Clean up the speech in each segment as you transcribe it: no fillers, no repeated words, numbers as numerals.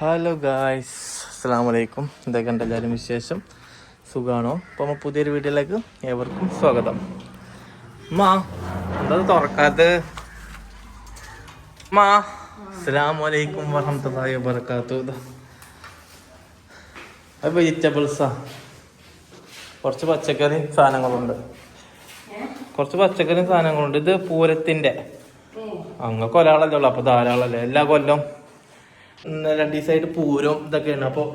Hello guys, അസ്സലാമു അലൈക്കും. എന്തൊക്കെയുണ്ട് എല്ലാവരും വിശേഷം? സുഖമാണോ? അപ്പോൾ നമ്മൾ പുതിയൊരു വീഡിയോയിലേക്ക് ഏവർക്കും സ്വാഗതം. എന്താ തുറക്കാത്ത? അസ്സലാമു അലൈക്കും വറഹ്മത്തുള്ളാഹി വബറകാതുഹു. അത് വെജിറ്റബിൾസാ, കുറച്ച് പച്ചക്കറി സാധനങ്ങളുണ്ട്. ഇത് പൂരത്തിൻ്റെ അങ്ങക്ക് ഒരാളല്ലേ ഉള്ളു, അപ്പോൾ ധാരാളല്ലേ. എല്ലാ കൊല്ലം 2 ദിവസമായിട്ട് പൂരം ഇതൊക്കെയാണ്. അപ്പോൾ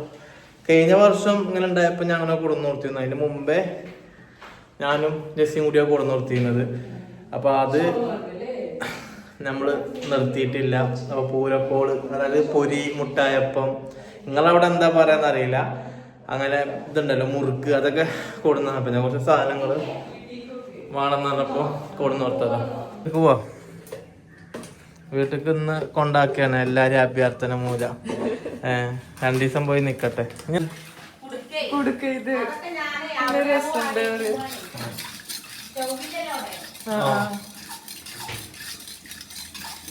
കഴിഞ്ഞ വർഷം ഇങ്ങനെ ഉണ്ടായപ്പോൾ ഞാൻ അങ്ങനെ കൊടുന്ന് നിർത്തിയിരുന്നു. അതിന് മുമ്പേ ഞാനും ജെസ്സിയും കൂടിയാണ് കൊടുന്ന് നിർത്തിയിരുന്നത്. അപ്പോൾ അത് നമ്മൾ നിർത്തിയിട്ടില്ല. അപ്പോൾ പൂരക്കോള്, അതായത് പൊരി, മുട്ടായപ്പം, നിങ്ങളവിടെ എന്താ പറയാന്ന് അറിയില്ല, അങ്ങനെ ഇതുണ്ടല്ലോ മുറുക്ക്, അതൊക്കെ കൊടുന്ന്. പിന്നെ കുറച്ച് സാധനങ്ങൾ വേണമെന്ന് പറഞ്ഞപ്പോൾ കൊടുന്ന് നിർത്തതാണ്. പോവാ വീട്ടിലേക്ക് ഇന്ന് കൊണ്ടാക്കിയാണ് എല്ലാരും അഭ്യർത്ഥന മൂലം. 2 ദിവസം പോയി നിക്കട്ടെ.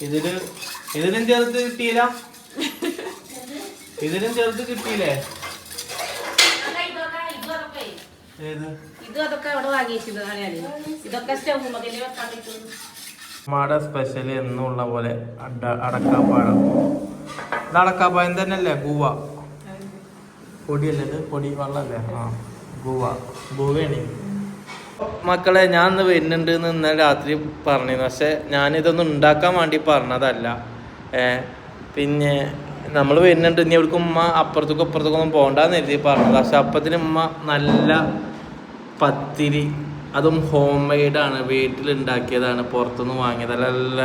ഇതിലും ചെറുത് കിട്ടിയില്ല, കിട്ടിയില്ലേ? മാട സ്പെഷ്യൽ എന്നുള്ള പോലെ അടക്കാപ്പാഴം. ഇത് അടക്കാപ്പായം തന്നെയല്ലേ? ഗൂവ പൊടിയല്ലേ? ഇത് പൊടി വെള്ളല്ലേ? ഗൂവയാണ്. മക്കളെ, ഞാൻ ഇന്ന് വരുന്നുണ്ട് എന്ന് ഇന്നലെ രാത്രി പറഞ്ഞിരുന്നു. പക്ഷെ ഞാനിതൊന്നും ഉണ്ടാക്കാൻ വേണ്ടി പറഞ്ഞതല്ല. പിന്നെ നമ്മൾ വരുന്നുണ്ട്, ഇനി എവിടേക്കും ഉമ്മ അപ്പുറത്തേക്കൊന്നും പോകണ്ടെന്ന് എഴുതി പറഞ്ഞത്. പക്ഷെ അപ്പത്തിന് ഉമ്മ നല്ല പത്തിരി, അതും ഹോം മെയ്ഡാണ്, വീട്ടിലുണ്ടാക്കിയതാണ്, പുറത്തുനിന്ന് വാങ്ങിയത്. നല്ല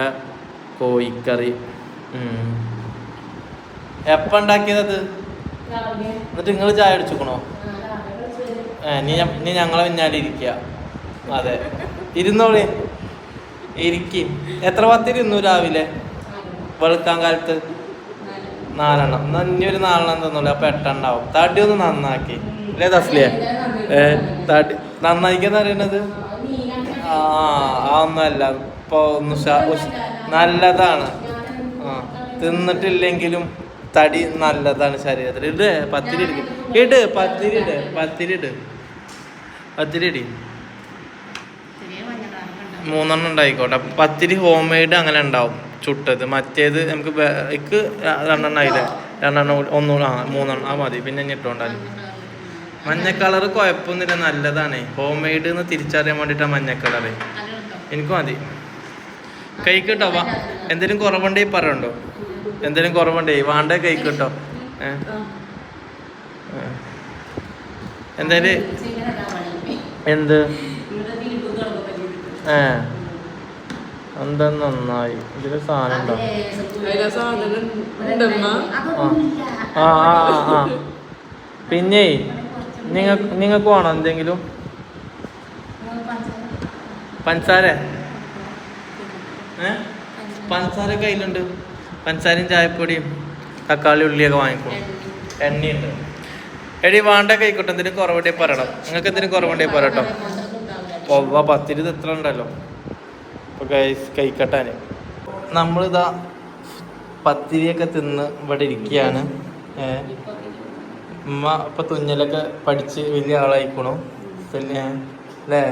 കോഴിക്കറി. എപ്പം ഉണ്ടാക്കിയതത്? എന്നിട്ട് നിങ്ങൾ ചായ അടിച്ചുക്കണോ? നീ ഞങ്ങളെ പിന്നാലെ ഇരിക്കുക. അതെ, ഇരുന്നോളി, ഇരിക്കും. എത്ര പത്തിരി ഇന്നു രാവിലെ വെളുക്കാൻ കാലത്ത്? 4 എണ്ണം. എന്നാൽ ഇനി ഒരു 4 എണ്ണം തന്നോളൂ, അപ്പം 8 ഉണ്ടാവും. തടി ഒന്ന് നന്നാക്കി അല്ലേ തസ്ലിയ? തടി നന്നായിക്കെന്ന് അറിയണത് ഒന്നുമല്ല. ഇപ്പോൾ ഒന്ന് നല്ലതാണ്. തിന്നിട്ടില്ലെങ്കിലും തടി നല്ലതാണ് ശരീരത്തിൽ. പത്തിരി ഇട്. 3 എണ്ണം ഉണ്ടായിക്കോട്ടെ. പത്തിരി ഹോം മെയ്ഡ് അങ്ങനെ ഉണ്ടാവും, ചുട്ടത്. മറ്റേത് നമുക്ക് 2 എണ്ണം ആയില്ലേ? 2 എണ്ണം 3 എണ്ണം മതി. പിന്നെ ഇട്ടുകൊണ്ടാലും മഞ്ഞ കളറ് കുഴപ്പമൊന്നുമില്ല, നല്ലതാണ്. ഹോം മെയ്ഡ് എന്ന് തിരിച്ചറിയാൻ വേണ്ടിയിട്ടാണ് മഞ്ഞ കളറ്. എനിക്ക് മതി. കഴിക്കട്ടോ. എന്തെങ്കിലും കുറവുണ്ടേ പറയണ്ടോ? എന്തെങ്കിലും കുറവുണ്ടേ വേണ്ട കഴിക്കട്ടോ. എന്തായാലും എന്ത് എന്താ നന്നായി. ഇതില് സാധനം ഉണ്ടോ? പിന്നെ നിങ്ങൾക്ക് വേണോ എന്തെങ്കിലും? പഞ്ചസാര കയ്യിലുണ്ട്. പഞ്ചസാരയും ചായപ്പൊടിയും തക്കാളി ഉള്ളിയൊക്കെ വാങ്ങിക്കോ. എണ്ണയുണ്ട്. എടി വേണ്ട കഴിക്കോട്ടെ. എന്തിനും കുറവുണ്ടേ പറയണം. നിങ്ങൾക്ക് എന്തിനും കുറവുണ്ടേ പറയട്ടോ. പത്തിരി എത്ര ഉണ്ടല്ലോ. അപ്പോൾ കഴിക്കട്ടെ. നമ്മളിതാ പത്തിരിയൊക്കെ തിന്ന് ഇവിടെ ഇരിക്കുകയാണ്. ഉമ്മ ഇപ്പം തുന്നലൊക്കെ പഠിച്ച് വലിയ ആളായിക്കണു അല്ലേ?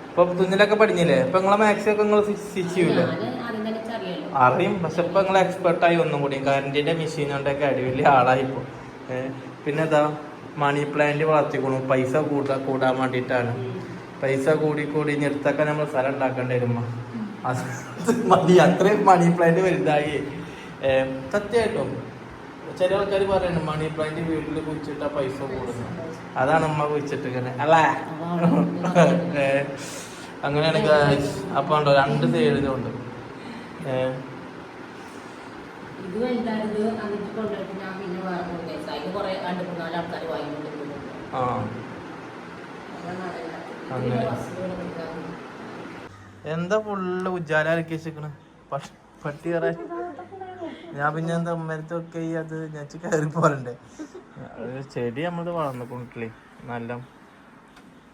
ഇപ്പം തുന്നലൊക്കെ പഠിഞ്ഞില്ലേ? ഇപ്പം നിങ്ങളെ മാക്സിമൊക്കെ നിങ്ങൾ സ്റ്റിച്ച് ചെയ്യൂലേ? അറിയും. പക്ഷെ ഇപ്പം നിങ്ങൾ എക്സ്പെർട്ടായി ഒന്നും കൂടി. കറണ്ടിൻ്റെ മെഷീൻ കൊണ്ടൊക്കെ വലിയ ആളായിപ്പോൾ. പിന്നെ ഇതാ മണി പ്ലാന്റ് വളർത്തിക്കണു. പൈസ കൂടാൻ വേണ്ടിയിട്ടാണ്. പൈസ കൂടി ഞെടുത്തൊക്കെ നമ്മൾ സ്ഥലം ഉണ്ടാക്കേണ്ടി വരുമ്പോ മതി. അത്രയും മണി പ്ലാന്റ് വലുതായി. സത്യമായിട്ടും ചില ആൾക്കാർ പറയുന്നു മണി പ്ലാന്റ് വീട്ടിൽ കുഴിച്ചിട്ടാ പൈസ കൂടുന്നു. അതാണ് ഉമ്മ കുഴിച്ചിട്ട് അല്ലേ? അങ്ങനെയാണ്. അപ്പൊ ഉണ്ടോ 2 സൈഡിലുണ്ട്. എന്താ ഫുള്ള് ഉജ്ജാല ഇറക്കി വെച്ചിക്കണ് പട്ടി കയറാൻ. ഞാൻ പിന്നെ എന്താ ഉമ്മരത്തൊക്കെ അത് ഞാൻ കയറി പോരണ്ടേ? ചെടി നമ്മളത് വളർന്നിട്ടില്ലേ നല്ല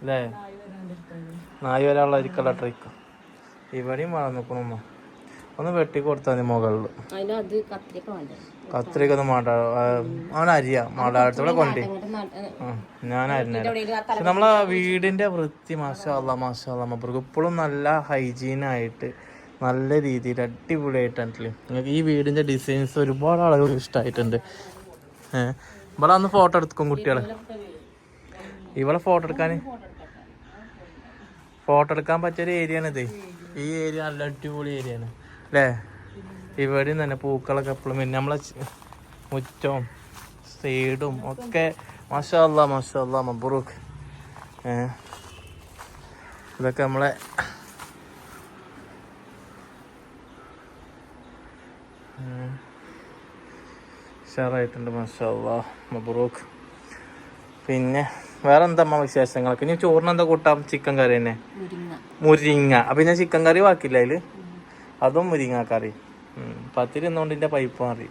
അല്ലേ? നായി വരാനുള്ള ഇരിക്കല ട്രിക്ക് ഇവിടെയും വളർന്നിക്കണുമ്മ. ഒന്ന് വെട്ടി കൊടുത്താൽ മതി മുകളിൽ. കത്രിക ഒന്നും മാണ്ട, അവൻ അരിയാ മാടാടത്തോടെ കൊണ്ടേ ഞാൻ അരിഞ്ഞ. പക്ഷെ നമ്മളെ വീടിന്റെ വൃത്തി മാഷാ അല്ലാ മബ്രൂക്ക് ഇപ്പോഴും നല്ല ഹൈജീനായിട്ട് നല്ല രീതിയിൽ അടിപൊളിയായിട്ടാണ്. നിങ്ങൾക്ക് ഈ വീടിന്റെ ഡിസൈൻസ് ഒരുപാട് ആളുകൾ ഇഷ്ടമായിട്ടുണ്ട്. ഇവിടെ ഒന്ന് ഫോട്ടോ എടുക്കും കുട്ടികളെ. ഇവിടെ ഫോട്ടോ എടുക്കാൻ പറ്റിയൊരു ഏരിയ ആണിത്. ഈ ഏരിയ നല്ല അടിപൊളി ഏരിയ ആണ് അല്ലേ? ഇവിടെയും തന്നെ പൂക്കളൊക്കെ എപ്പോഴും പിന്നെ നമ്മളെ മുറ്റവും സൈഡും ഒക്കെ മാഷാ അല്ലാ മബ്രൂക്ക്. ഇതൊക്കെ നമ്മളെ ഉഷാറായിട്ടുണ്ട് മാഷാ അല്ലാ മബ്രൂക്ക്. പിന്നെ വേറെ എന്താ വിശേഷങ്ങളൊക്കെ? ഇനി ചോറിന് എന്താ കൂട്ടാം? ചിക്കൻ കറി തന്നെ, മുരിങ്ങ. അപ്പം ഞാൻ ചിക്കൻ കറി ബാക്കില്ല അതിൽ, അതും മുരിങ്ങ കറി. പത്തിരി എന്നുകൊണ്ട് എൻ്റെ പൈപ്പ് മാറി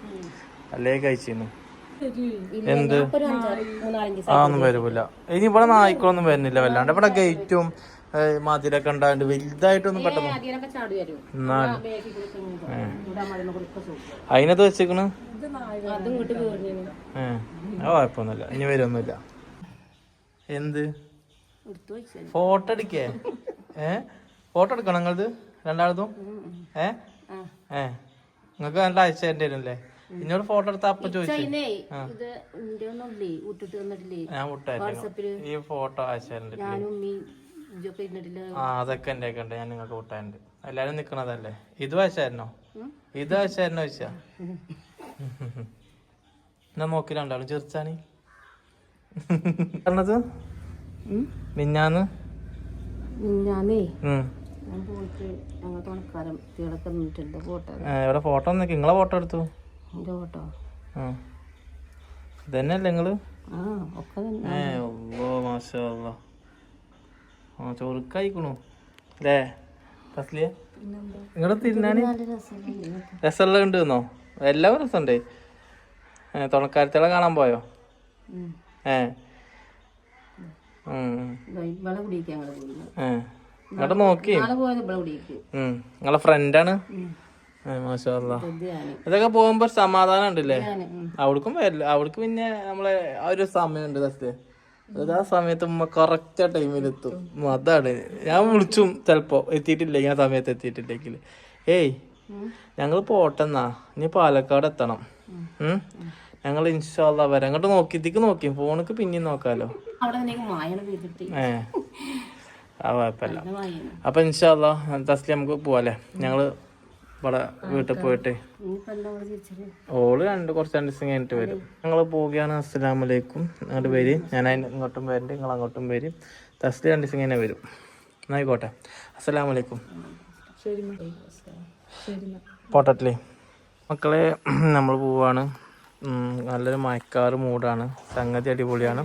അല്ലേ കഴിച്ചിരുന്നു. എന്ത് ഒന്നും വരൂല ഇനി ഇവിടെ നായ്ക്കളൊന്നും വരുന്നില്ല വല്ലാണ്ട്. ഇവിടെ ഗേറ്റും മതിലൊക്കെ ഉണ്ടായിട്ട് വലുതായിട്ടൊന്നും പെട്ടെന്ന് അതിനകത്ത് വെച്ചേക്കണ്. കുഴപ്പമൊന്നുമില്ല, ഇനി വരുമൊന്നുമില്ല. എന്ത് ഫോട്ടോ എടുക്കേ? ഫോട്ടോ എടുക്കണം നിങ്ങളത് രണ്ടാളതും? നിങ്ങൾക്ക് നല്ല അയച്ചു തരേണ്ടി വരുമല്ലേ? ഇന്നോട് ഫോട്ടോ എടുത്ത അപ്പൊ ചോദിച്ചു. ഞാൻ വിട്ടായിരുന്നു ഈ ഫോട്ടോ അയച്ചു തരേണ്ടി. അതൊക്കെ എന്റെ ഒക്കെ ഉണ്ട്, ഞാൻ നിങ്ങൾക്ക് വിട്ടാറുണ്ട്. എല്ലാരും നിക്കണതല്ലേ. ഇത് അയച്ചായിരുന്നോ? ഇത് അയച്ചായിരുന്നോ ചോദിച്ചാ? ഞാൻ നോക്കി രണ്ടാളും ചെറുച്ചാണ് പറഞ്ഞത്. മിഞ്ഞാന്ന് ഇവിടെ ഫോട്ടോ നോക്കി. നിങ്ങളെ ഫോട്ടോ എടുത്തു ഇതന്നെയല്ലേ നിങ്ങള്? മാഷാ അല്ലാ ചൊറുക്കായിക്കണു അല്ലേ ഫസ്ലിയ? നിങ്ങള് തിന്നാന് രസമുള്ള ഉണ്ട് എന്നോ? എല്ലാവരും രസമുണ്ട്. തുണക്കാരത്തികളെ കാണാൻ പോയോ? ഇങ്ങോട്ട് നോക്കി. നിങ്ങളെ ഫ്രണ്ടാണ്. മാഷാ അല്ലാ. ഇതൊക്കെ പോകുമ്പോ സമാധാനം ഉണ്ടല്ലേ? അവിടേക്കും വരില്ല. അവിടേക്ക് പിന്നെ നമ്മളെ ആ ഒരു സമയമുണ്ട് ഫസ്റ്റ്. ആ സമയത്ത് കറക്റ്റ് ആ ടൈമിലെത്തും. അതാണ് ഞാൻ വിളിച്ചും ചിലപ്പോ എത്തിയിട്ടില്ലെങ്കിൽ, ആ സമയത്ത് എത്തിയിട്ടില്ലെങ്കിൽ ഏയ് ഞങ്ങൾ പോട്ടെന്നാ, ഇനി പാലക്കാട് എത്തണം. ഞങ്ങൾ ഇൻഷാ അല്ലാ വരാം. അങ്ങോട്ട് നോക്കി ഫോണിക്ക് പിന്നെയും നോക്കാലോ. കുഴപ്പമില്ല. അപ്പൊ ഇൻഷാ അല്ലാ തസ്ലി നമുക്ക് പോവാല്ലേ? ഞങ്ങള് ഇവിടെ വീട്ടിൽ പോയിട്ട് ഓള് കുറച്ച് 2 ദിവസം കഴിഞ്ഞിട്ട് വരും. ഞങ്ങള് പോവുകയാണ്. അസ്സലാമു അലൈക്കും. അങ്ങോട്ട് വരും. ഞാൻ ഇങ്ങോട്ടും വരണ്ട്, നിങ്ങൾ അങ്ങോട്ടും വരും. തസ്ലി 2 ദിവസം കഴിഞ്ഞാൽ വരും. എന്നായിക്കോട്ടെ. അസ്സലാമു അലൈക്കും. പോട്ടല്ലേ മക്കളെ, നമ്മൾ പോവാണ്. നല്ലൊരു മഴക്കാറ് മൂടാണ്. സംഗതി അടിപൊളിയാണ്.